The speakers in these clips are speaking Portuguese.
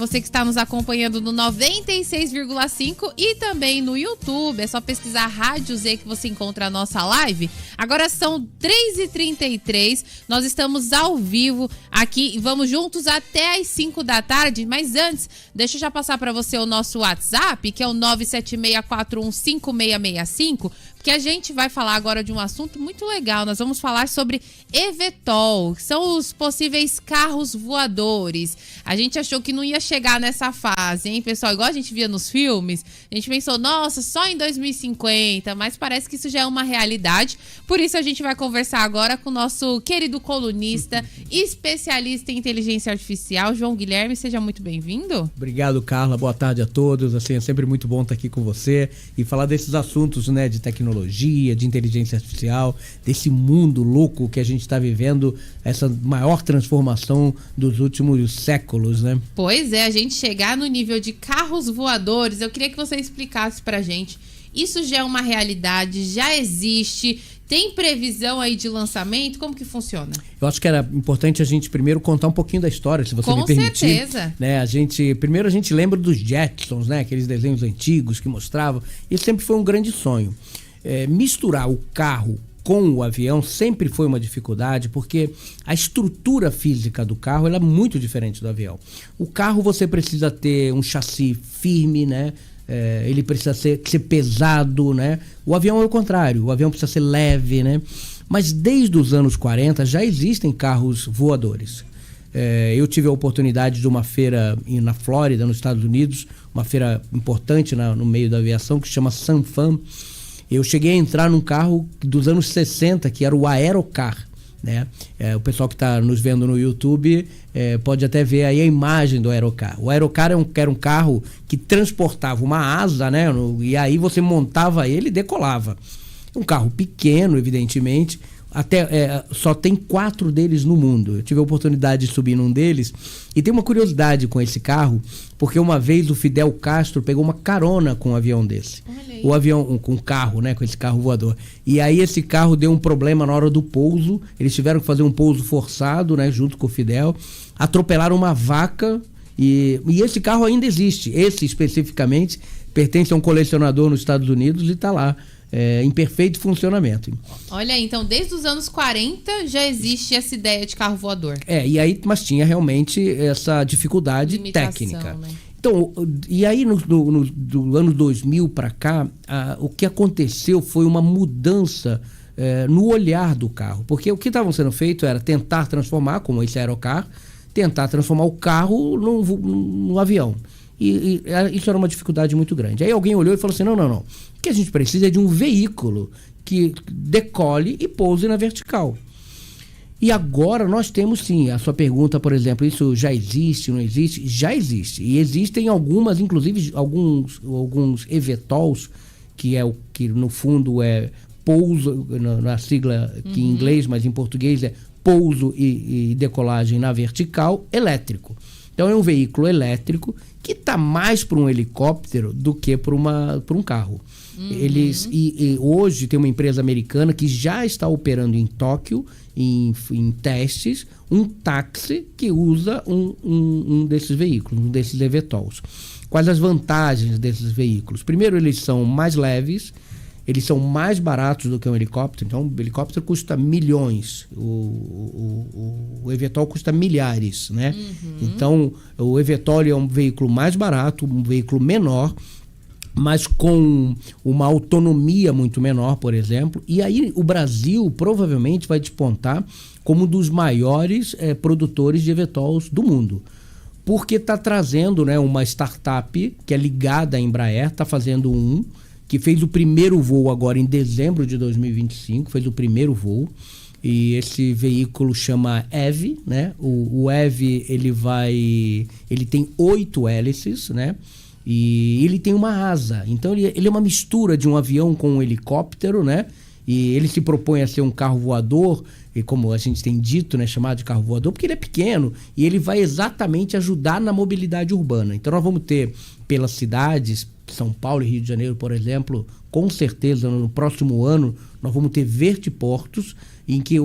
Você que está nos acompanhando no 96,5 e também no YouTube, é só pesquisar Rádio Z que você encontra a nossa live. Agora são 3h33, nós estamos ao vivo aqui e vamos juntos até as 5 da tarde, mas antes, deixa eu já passar para você o nosso WhatsApp, que é o 976415665, porque a gente vai falar agora de um assunto muito legal. Nós vamos falar sobre eVTOL, que são os possíveis carros voadores. A gente achou que não ia chegar nessa fase, hein, pessoal? Igual a gente via nos filmes, a gente pensou, nossa, só em 2050, mas parece que isso já é uma realidade. Por isso a gente vai conversar agora com o nosso querido colunista, especialista em inteligência artificial, João Guilherme. Seja muito bem-vindo. Obrigado, Carla. Boa tarde a todos. Assim, é sempre muito bom estar aqui com você e falar desses assuntos, né, de tecnologia, de inteligência artificial, desse mundo louco que a gente está vivendo, essa maior transformação dos últimos séculos, né? Pois é, a gente chegar no nível de carros voadores, eu queria que você explicasse pra gente. Isso já é uma realidade, já existe, tem previsão aí de lançamento? Como que funciona? Eu acho que era importante a gente primeiro contar um pouquinho da história, se você me permitir. Com certeza. Né? Primeiro a gente lembra dos Jetsons, né? Aqueles desenhos antigos que mostravam. Isso sempre foi um grande sonho. Misturar o carro com o avião sempre foi uma dificuldade, porque a estrutura física do carro ela é muito diferente do avião. O carro você precisa ter um chassi firme, né? Ele precisa ser pesado, né? O avião é o contrário, o avião precisa ser leve, né? Mas desde os anos 40 já existem carros voadores. Eu tive a oportunidade de uma feira na Flórida, nos Estados Unidos, uma feira importante no meio da aviação que se chama SunFan. Eu cheguei a entrar num carro dos anos 60, que era o Aerocar, né? O pessoal que está nos vendo no YouTube pode até ver aí a imagem do Aerocar. O Aerocar era um carro que transportava uma asa, né? E aí você montava ele e decolava. Um carro pequeno, evidentemente. Só tem 4 deles no mundo. Eu tive a oportunidade de subir num deles e tem uma curiosidade com esse carro, porque uma vez o Fidel Castro pegou uma carona com um avião desse. O avião com um carro, né, com esse carro voador. E aí esse carro deu um problema na hora do pouso. Eles tiveram que fazer um pouso forçado, né, junto com o Fidel. Atropelaram uma vaca e esse carro ainda existe. Esse especificamente pertence a um colecionador nos Estados Unidos e está lá. Em perfeito funcionamento. Olha, então desde os anos 40 já existe essa ideia de carro voador. Mas tinha realmente essa dificuldade técnica. Né? Então, e aí do ano 2000 para cá, o que aconteceu foi uma mudança no olhar do carro. Porque o que estava sendo feito era tentar transformar, como esse Aerocar, tentar transformar o carro num avião. E isso era uma dificuldade muito grande. Aí alguém olhou e falou assim, não. O que a gente precisa é de um veículo que decole e pouse na vertical. E agora nós temos sim, a sua pergunta, por exemplo, isso já existe, não existe? Já existe. E existem algumas, inclusive alguns eVTOLs, que no fundo é pouso, na sigla que em inglês, mas em português é pouso e decolagem na vertical, elétrico. Então é um veículo elétrico que está mais para um helicóptero do que para um carro. E hoje tem uma empresa americana que já está operando em Tóquio, em testes, um táxi que usa um desses veículos, um desses eVTOLs. Quais as vantagens desses veículos? Primeiro, eles são mais leves, eles são mais baratos do que um helicóptero. Então, o helicóptero custa milhões, o eVTOL custa milhares, né? Então, o eVTOL é um veículo mais barato, um veículo menor, mas com uma autonomia muito menor, por exemplo. E aí o Brasil provavelmente vai despontar como um dos maiores produtores de eVTOLs do mundo. Porque está trazendo, né, uma startup que é ligada à Embraer, está fazendo que fez o primeiro voo agora em dezembro de 2025, fez o primeiro voo, e esse veículo chama EVE, né? O EVE, ele tem 8 hélices, né? E ele tem uma asa, então ele é uma mistura de um avião com um helicóptero, né? E ele se propõe a ser um carro voador, e como a gente tem dito, né, chamado de carro voador, porque ele é pequeno e ele vai exatamente ajudar na mobilidade urbana. Então nós vamos ter pelas cidades, São Paulo e Rio de Janeiro, por exemplo, com certeza no próximo ano nós vamos ter vertiportos em que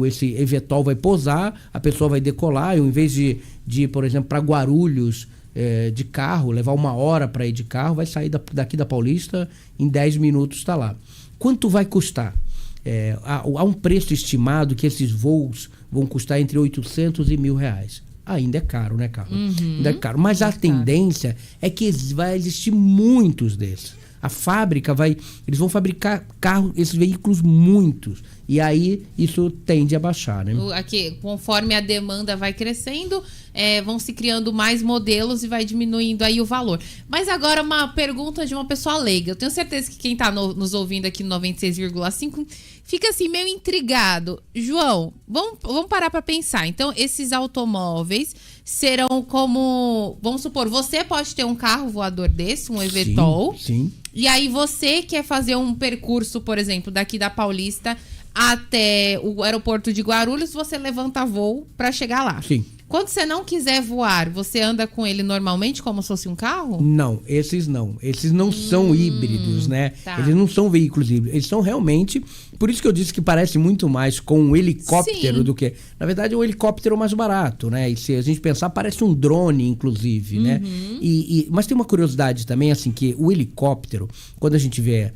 esse eVTOL vai pousar, a pessoa vai decolar, e ao invés de ir, por exemplo, para Guarulhos, de carro, levar 1 hora para ir de carro, vai sair daqui da Paulista, em 10 minutos está lá. Quanto vai custar? Há um preço estimado que esses voos vão custar entre 800 e R$1.000. Ainda é caro, né, Carla? Ainda é caro. Mas a tendência é que vai existir muitos desses. A fábrica eles vão fabricar esses veículos muitos. E aí isso tende a baixar, né? Aqui, conforme a demanda vai crescendo, vão se criando mais modelos e vai diminuindo aí o valor. Mas agora uma pergunta de uma pessoa leiga. Eu tenho certeza que quem está nos ouvindo aqui no 96,5 fica assim meio intrigado. João, vamos parar para pensar. Então, esses automóveis serão como... Vamos supor, você pode ter um carro voador desse, um eVTOL. Sim. E aí você quer fazer um percurso, por exemplo, daqui da Paulista até o aeroporto de Guarulhos, você levanta voo para chegar lá. Sim. Quando você não quiser voar, você anda com ele normalmente como se fosse um carro? Não, esses não. Esses não são híbridos, né? Tá. Eles não são veículos híbridos. Eles são realmente... Por isso que eu disse que parece muito mais com um helicóptero do que... Na verdade, é um helicóptero mais barato, né? E se a gente pensar, parece um drone, inclusive, né? Mas tem uma curiosidade também, assim, que o helicóptero, quando a gente vê...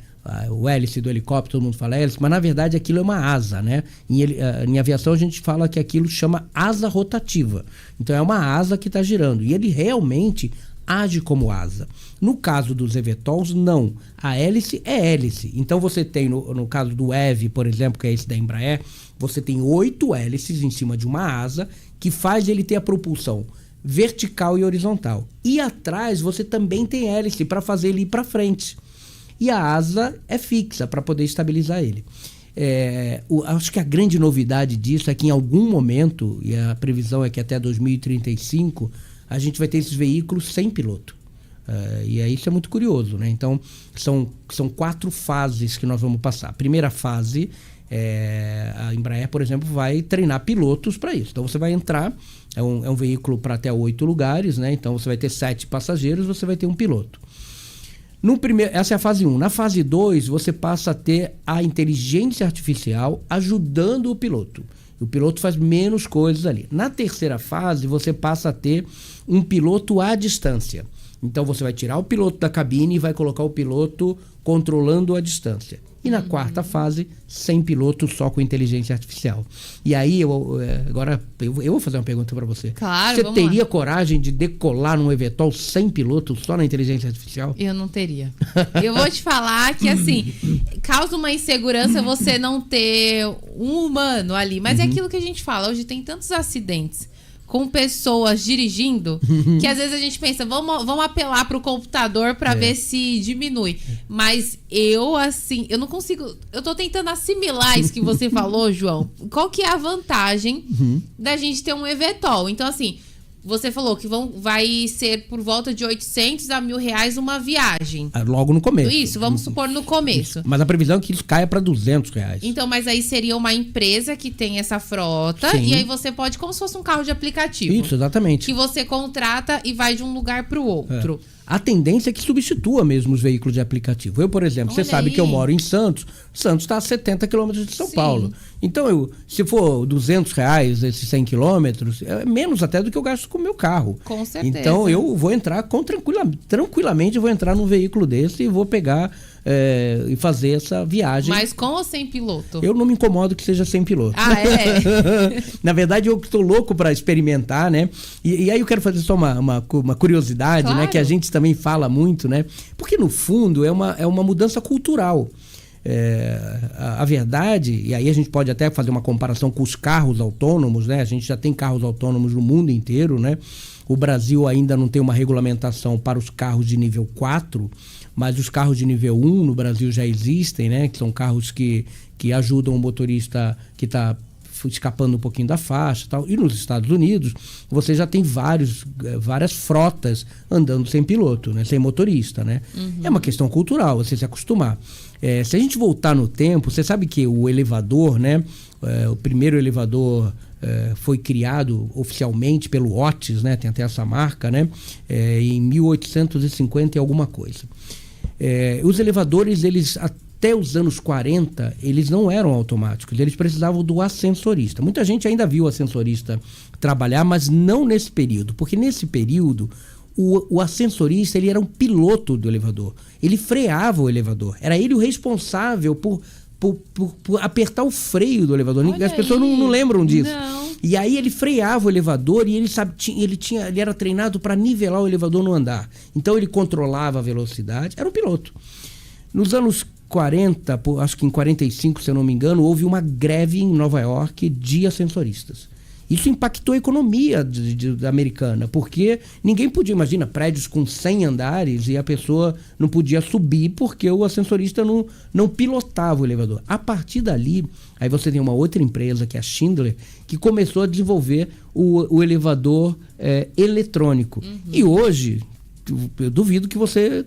o hélice do helicóptero, todo mundo fala hélice, mas na verdade aquilo é uma asa, né? Em aviação a gente fala que aquilo chama asa rotativa. Então é uma asa que está girando e ele realmente age como asa. No caso dos eVTOLs, não. A hélice é hélice. Então você tem, no caso do EVE, por exemplo, que é esse da Embraer, você tem 8 hélices em cima de uma asa que faz ele ter a propulsão vertical e horizontal. E atrás você também tem hélice para fazer ele ir para frente. E a asa é fixa para poder estabilizar ele. Acho que a grande novidade disso é que em algum momento, e a previsão é que até 2035, a gente vai ter esses veículos sem piloto. E aí isso é muito curioso, né? Então, são 4 fases que nós vamos passar. A primeira fase, a Embraer, por exemplo, vai treinar pilotos para isso. Então, você vai entrar, é um veículo para até 8 lugares, né? Então, você vai ter 7 passageiros, você vai ter um piloto. Essa é a fase 1. Na fase 2, você passa a ter a inteligência artificial ajudando o piloto. O piloto faz menos coisas ali. Na terceira fase, você passa a ter um piloto à distância. Então, você vai tirar o piloto da cabine e vai colocar o piloto controlando a distância. E na quarta fase, sem piloto, só com inteligência artificial. E aí, agora eu vou fazer uma pergunta para você. Claro, você teria coragem de decolar num eVTOL sem piloto, só na inteligência artificial? Eu não teria. Eu vou te falar que, assim, causa uma insegurança você não ter um humano ali. Mas é aquilo que a gente fala. Hoje tem tantos acidentes com pessoas dirigindo, que às vezes a gente pensa, vamos apelar pro computador para ver se diminui. Mas eu não consigo... Eu tô tentando assimilar isso que você falou, João. Qual que é a vantagem da gente ter um eVTOL? Então, assim, você falou que vai ser por volta de 800 a R$1.000 uma viagem. Logo no começo. Isso, vamos supor no começo. Mas a previsão é que isso caia para R$200. Então, mas aí seria uma empresa que tem essa frota. Sim. E aí você pode, como se fosse um carro de aplicativo. Isso, exatamente. Que você contrata e vai de um lugar para o outro. A tendência é que substitua mesmo os veículos de aplicativo. Eu, por exemplo, você sabe que eu moro em Santos. Santos está a 70 quilômetros de São Paulo. Então, se for R$200 esses 100 quilômetros, é menos até do que eu gasto com o meu carro. Com certeza. Então, eu vou entrar tranquilamente, eu vou entrar num veículo desse e vou pegar e fazer essa viagem. Mas com ou sem piloto? Eu não me incomodo que seja sem piloto. Ah, é? Na verdade, eu estou louco para experimentar, né? E aí eu quero fazer só uma curiosidade, claro, né? Que a gente também fala muito, né? Porque, no fundo, é uma mudança cultural. A verdade, e aí a gente pode até fazer uma comparação com os carros autônomos, né? A gente já tem carros autônomos no mundo inteiro, né? O Brasil ainda não tem uma regulamentação para os carros de nível 4, mas os carros de nível 1 no Brasil já existem, né? Que são carros que ajudam o motorista que está escapando um pouquinho da faixa e tal. E nos Estados Unidos, você já tem várias frotas andando sem piloto, né? Sem motorista, né? É uma questão cultural, você se acostumar. Se a gente voltar no tempo, você sabe que o elevador, né? O primeiro elevador foi criado oficialmente pelo Otis, né? Tem até essa marca, né? Em 1850 e alguma coisa. Os elevadores, até os anos 40, eles não eram automáticos, eles precisavam do ascensorista. Muita gente ainda viu o ascensorista trabalhar, mas não nesse período, porque nesse período O ascensorista, ele era um piloto do elevador. Ele freava o elevador. Era ele o responsável por apertar o freio do elevador. Olha, as pessoas não lembram disso. Não. E aí ele freava o elevador e ele era treinado para nivelar o elevador no andar. Então ele controlava a velocidade. Era um piloto. Nos anos 40, acho que em 45, se eu não me engano, houve uma greve em Nova York de ascensoristas. Isso impactou a economia americana, porque ninguém podia, imagina, prédios com 100 andares e a pessoa não podia subir porque o ascensorista não pilotava o elevador. A partir dali, aí você tem uma outra empresa, que é a Schindler, que começou a desenvolver o elevador eletrônico. Uhum. E hoje, eu duvido que você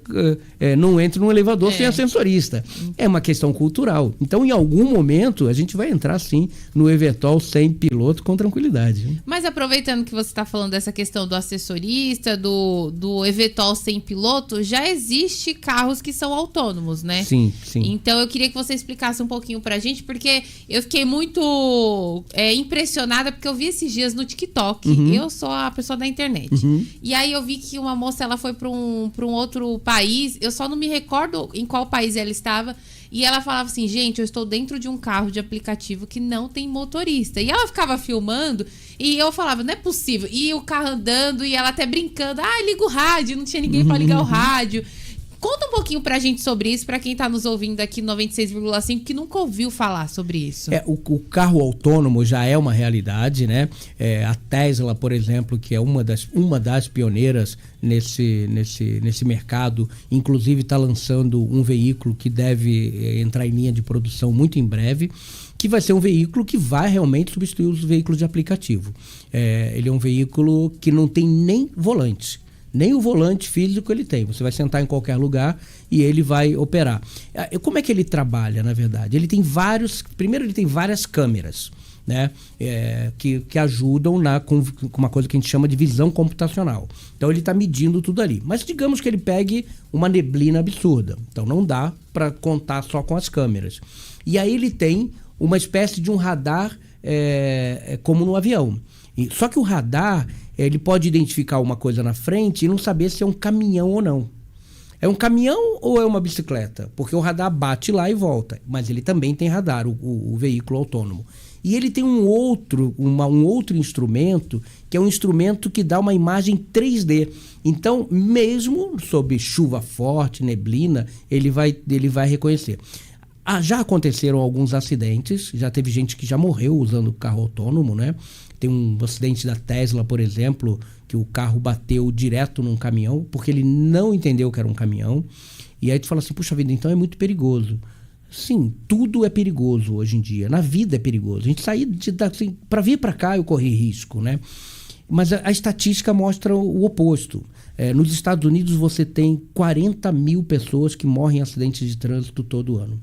não entre num elevador sem ascensorista. É uma questão cultural. Então, em algum momento, a gente vai entrar, sim, no eVTOL sem piloto com tranquilidade. Mas aproveitando que você está falando dessa questão do assessorista, do eVTOL sem piloto, já existe carros que são autônomos, né? Sim, sim. Então, eu queria que você explicasse um pouquinho pra gente, porque eu fiquei muito impressionada, porque eu vi esses dias no TikTok. Uhum. Eu sou a pessoa da internet. Uhum. E aí eu vi que uma moça, ela foi para um outro país, eu só não me recordo em qual país ela estava, e ela falava assim, gente, eu estou dentro de um carro de aplicativo que não tem motorista. E ela ficava filmando, e eu falava, não é possível. E o carro andando, e ela até brincando, liga o rádio, não tinha ninguém para ligar o rádio. Conta um pouquinho pra gente sobre isso, pra quem tá nos ouvindo aqui no 96,5, que nunca ouviu falar sobre isso. O carro autônomo já é uma realidade, né? A Tesla, por exemplo, que é uma das pioneiras nesse mercado, inclusive está lançando um veículo que deve entrar em linha de produção muito em breve, que vai ser um veículo que vai realmente substituir os veículos de aplicativo. Ele é um veículo que não tem nem volante. Nem o volante físico ele tem. Você vai sentar em qualquer lugar e ele vai operar. Como é que ele trabalha, na verdade? Primeiro, ele tem várias câmeras, né? Que ajudam com uma coisa que a gente chama de visão computacional. Então, ele está medindo tudo ali. Mas digamos que ele pegue uma neblina absurda. Então, não dá para contar só com as câmeras. E aí ele tem uma espécie de um radar como no avião. Só que o radar, ele pode identificar uma coisa na frente e não saber se é um caminhão ou não. É um caminhão ou é uma bicicleta? Porque o radar bate lá e volta. Mas ele também tem radar, o veículo autônomo. E ele tem um outro instrumento, que é um instrumento que dá uma imagem 3D. Então, mesmo sob chuva forte, neblina, ele vai reconhecer. Já aconteceram alguns acidentes, já teve gente que já morreu usando carro autônomo, né? Tem um acidente da Tesla, por exemplo, que o carro bateu direto num caminhão, porque ele não entendeu que era um caminhão. E aí tu fala assim, puxa vida, então é muito perigoso. Sim, tudo é perigoso hoje em dia. Na vida é perigoso. A gente sair assim, para vir para cá eu corri risco, né? Mas a estatística mostra o oposto. Nos Estados Unidos você tem 40 mil pessoas que morrem em acidentes de trânsito todo ano.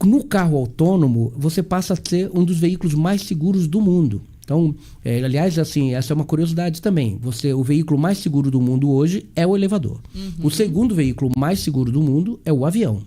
No carro autônomo, você passa a ser um dos veículos mais seguros do mundo. Então, aliás, assim, essa é uma curiosidade também. O veículo mais seguro do mundo hoje é o elevador. Uhum. O segundo veículo mais seguro do mundo é o avião.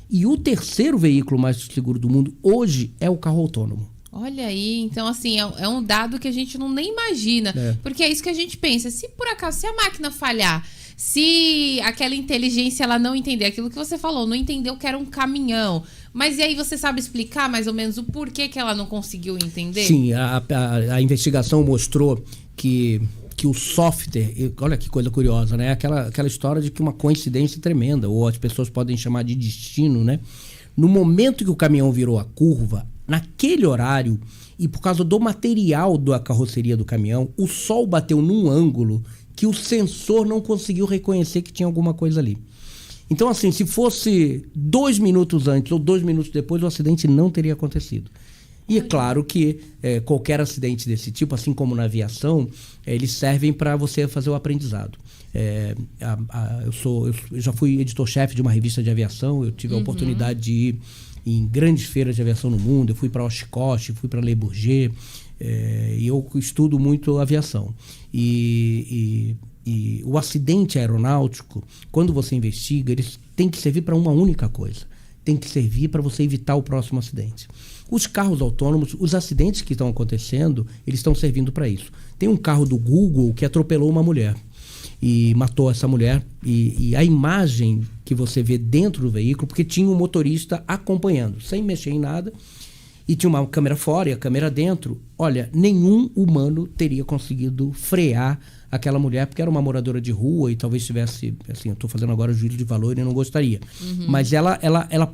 E o terceiro veículo mais seguro do mundo hoje é o carro autônomo. Olha aí, então assim, é um dado que a gente nem imagina. Porque é isso que a gente pensa. Se por acaso, se a máquina falhar, se aquela inteligência ela não entender aquilo que você falou, não entendeu que era um caminhão, mas e aí você sabe explicar mais ou menos o porquê que ela não conseguiu entender? Sim, a investigação mostrou que o software, olha que coisa curiosa, né? Aquela história de que uma coincidência tremenda, ou as pessoas podem chamar de destino, né? No momento que o caminhão virou a curva, naquele horário, e por causa do material da carroceria do caminhão, o sol bateu num ângulo que o sensor não conseguiu reconhecer que tinha alguma coisa ali. Então, assim, se fosse 2 minutos antes ou 2 minutos depois, o acidente não teria acontecido. E é claro que qualquer acidente desse tipo, assim como na aviação, eles servem para você fazer o aprendizado. Eu já fui editor-chefe de uma revista de aviação, eu tive a oportunidade de ir em grandes feiras de aviação no mundo, eu fui para Oshkosh, fui para Le Bourget, e eu estudo muito aviação. E o acidente aeronáutico, quando você investiga, ele tem que servir para uma única coisa. Tem que servir para você evitar o próximo acidente. Os carros autônomos, os acidentes que estão acontecendo, eles estão servindo para isso. Tem um carro do Google que atropelou uma mulher. e matou essa mulher. E a imagem que você vê dentro do veículo, porque tinha um motorista acompanhando, sem mexer em nada, e tinha uma câmera fora e a câmera dentro. Olha, nenhum humano teria conseguido frear aquela mulher, porque era uma moradora de rua e talvez tivesse, assim, eu estou fazendo agora o juízo de valor e eu não gostaria. Mas ela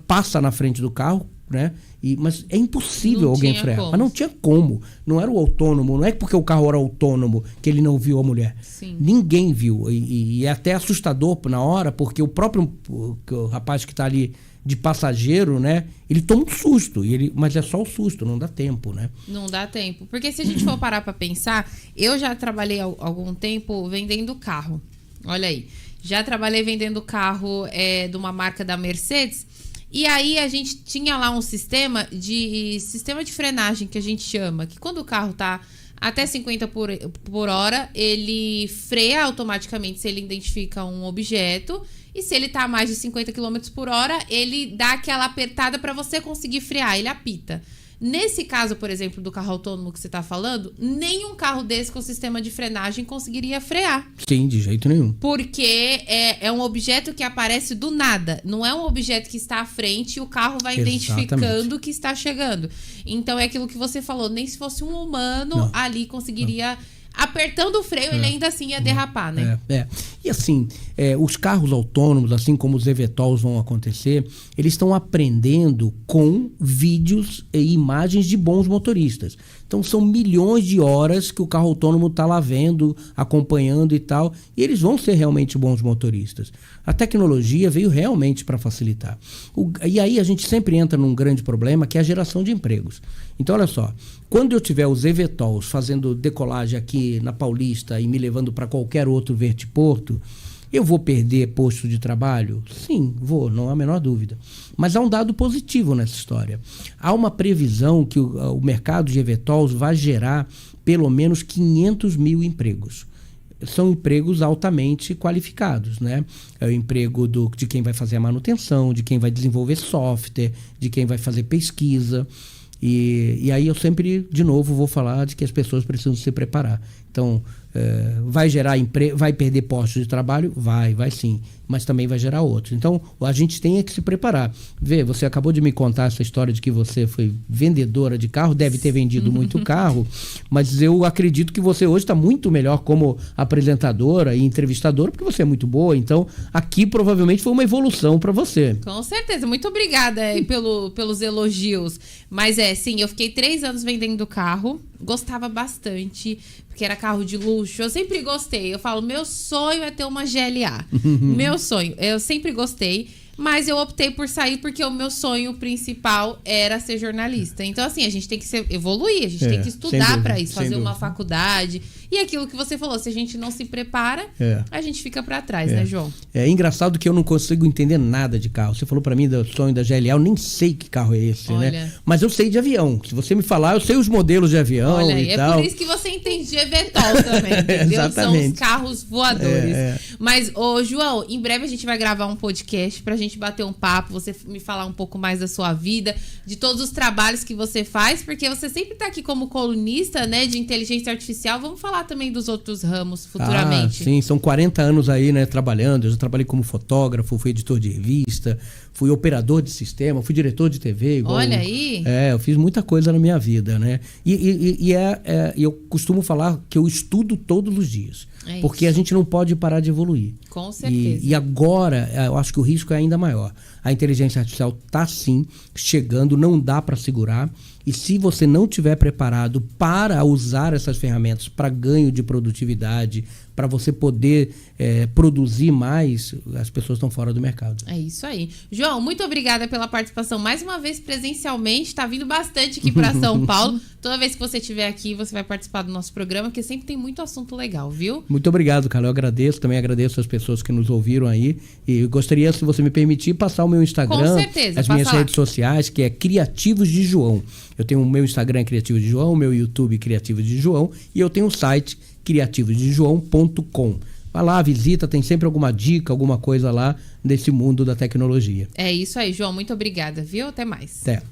passa na frente do carro, né? Mas é impossível alguém frear. Como. Mas não tinha como. Não era o autônomo, não é porque o carro era autônomo que ele não viu a mulher. Sim. Ninguém viu. E é até assustador na hora, porque o próprio o rapaz que está ali de passageiro, né? Ele toma um susto, mas é só o susto, não dá tempo, né? Não dá tempo. Porque se a gente for parar para pensar, eu já trabalhei há algum tempo vendendo carro. Olha aí. Já trabalhei vendendo carro de uma marca da Mercedes. E aí a gente tinha lá um sistema de frenagem, que a gente chama, que quando o carro tá até 50 por hora, ele freia automaticamente se ele identifica um objeto. E se ele tá a mais de 50 km por hora, ele dá aquela apertada para você conseguir frear, ele apita. Nesse caso, por exemplo, do carro autônomo que você tá falando, nenhum carro desse com sistema de frenagem conseguiria frear. Sim, de jeito nenhum. Porque é um objeto que aparece do nada. Não é um objeto que está à frente e o carro vai identificando que está chegando. Então é aquilo que você falou, nem se fosse um humano ali conseguiria... Apertando o freio, ele ainda assim ia derrapar, né? E assim, os carros autônomos, assim como os eVTOLs vão acontecer, eles estão aprendendo com vídeos e imagens de bons motoristas. Então são milhões de horas que o carro autônomo está lá vendo, acompanhando e tal, e eles vão ser realmente bons motoristas. A tecnologia veio realmente para facilitar. E aí a gente sempre entra num grande problema, que é a geração de empregos. Então olha só, quando eu tiver os eVTOLs fazendo decolagem aqui na Paulista e me levando para qualquer outro vertiporto, eu vou perder posto de trabalho? Sim, vou, não há a menor dúvida. Mas há um dado positivo nessa história. Há uma previsão que o mercado de eVTOLs vai gerar pelo menos 500 mil empregos. São empregos altamente qualificados, né? É o emprego de quem vai fazer a manutenção, de quem vai desenvolver software, de quem vai fazer pesquisa. E aí eu sempre, de novo, vou falar de que as pessoas precisam se preparar. Então, vai gerar emprego, vai perder postos de trabalho? Vai sim. Mas também vai gerar outros. Então, a gente tem que se preparar. Vê, você acabou de me contar essa história de que você foi vendedora de carro, deve ter vendido muito carro, mas eu acredito que você hoje está muito melhor como apresentadora e entrevistadora, porque você é muito boa. Então, aqui provavelmente foi uma evolução para você. Com certeza. Muito obrigada pelos elogios. Mas sim, eu fiquei 3 anos vendendo carro. Gostava bastante, porque era carro de luxo. Eu sempre gostei. Eu falo, meu sonho é ter uma GLA. Meu sonho. Eu sempre gostei. Mas eu optei por sair porque o meu sonho principal era ser jornalista. Então, assim, a gente tem que evoluir, a gente tem que estudar para isso, fazer uma faculdade. E aquilo que você falou, se a gente não se prepara, a gente fica para trás, né, João? É engraçado que eu não consigo entender nada de carro. Você falou para mim do sonho da GLA, eu nem sei que carro é esse, né? Mas eu sei de avião. Se você me falar, eu sei os modelos de avião. Olha, e tal. Por isso que você entende de eVTOL também, entendeu? Exatamente. São os carros voadores. Mas, João, em breve a gente vai gravar um podcast pra gente bater um papo, você me falar um pouco mais da sua vida, de todos os trabalhos que você faz, porque você sempre tá aqui como colunista, né, de inteligência artificial. Vamos falar também dos outros ramos futuramente. Sim, são 40 anos aí, né, trabalhando. Eu já trabalhei como fotógrafo, fui editor de revista, fui operador de sistema, fui diretor de TV. Olha aí. Eu fiz muita coisa na minha vida, né? E eu costumo falar que eu estudo todos os dias. Porque a gente não pode parar de evoluir. Com certeza. E agora, eu acho que o risco é ainda maior. A inteligência artificial está sim chegando, não dá para segurar. E se você não estiver preparado para usar essas ferramentas para ganho de produtividade, para você poder produzir mais, as pessoas estão fora do mercado. É isso aí. João, muito obrigada pela participação mais uma vez presencialmente. Está vindo bastante aqui para São Paulo. Toda vez que você estiver aqui, você vai participar do nosso programa, porque sempre tem muito assunto legal, viu? Muito obrigado, Carla. Eu agradeço. Também agradeço as pessoas que nos ouviram aí. E eu gostaria, se você me permitir, passar o meu Instagram. Com certeza. As minhas redes sociais, que é Criativos de João. Eu tenho o meu Instagram Criativos de João, o meu YouTube Criativos de João, e eu tenho um site criativosdejoão.com. Vai lá, visita, tem sempre alguma dica, alguma coisa lá desse mundo da tecnologia. É isso aí, João. Muito obrigada, viu? Até mais. Até.